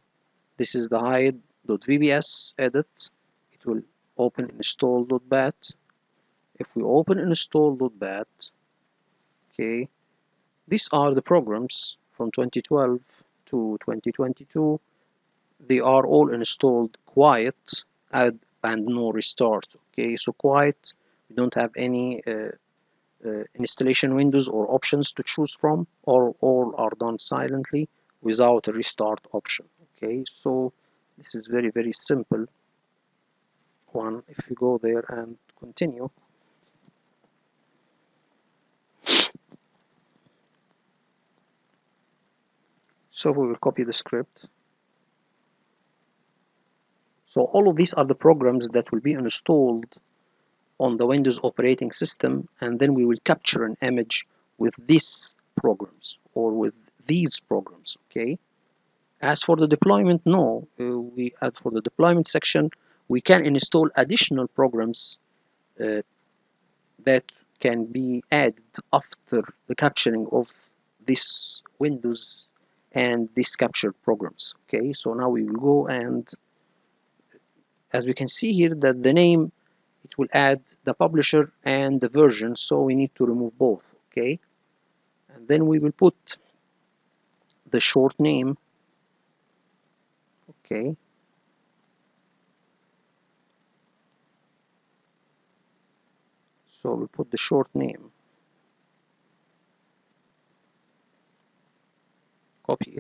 This is the hide.vbs edit. It will open install.bat. If we open install.bat, okay, these are the programs from 2012 to 2022. They are all installed quiet, add and no restart. Okay, so quiet, we don't have any installation windows or options to choose from, or all are done silently without a restart option. Okay, so this is very, very simple one. If you go there and continue, so we will copy the script. So all of these are the programs that will be installed on the Windows operating system, and then we will capture an image with these programs or with these programs. Okay, as for the deployment, no, we add for the deployment section, we can install additional programs that can be added after the capturing of this Windows and these captured programs. Okay, so now we will go, and as we can see here that the name, it will add the publisher and the version, so we need to remove both. Okay, and then we will put the short name. Okay, so we put the short name, copy,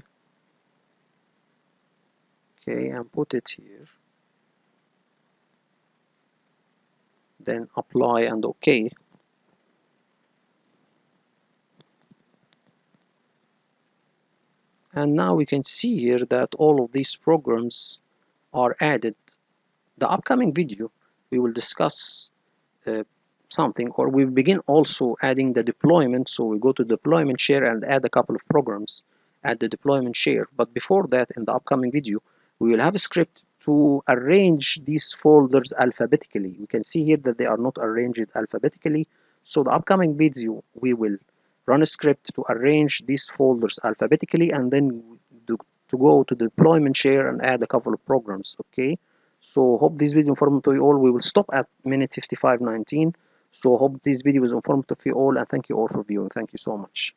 okay, and put it here, then apply and OK. And now we can see here that all of these programs are added. The upcoming video, we will discuss something, or we begin also adding the deployment. So we go to deployment share and add a couple of programs at the deployment share. But before that, in the upcoming video, we will have a script to arrange these folders alphabetically. We can see here that they are not arranged alphabetically. So the upcoming video, we will run a script to arrange these folders alphabetically, and then to go to deployment share and add a couple of programs. Okay, so hope this video informative to you all. We will stop at minute 55:19. So hope this video was informative to you all, and thank you all for viewing. Thank you so much.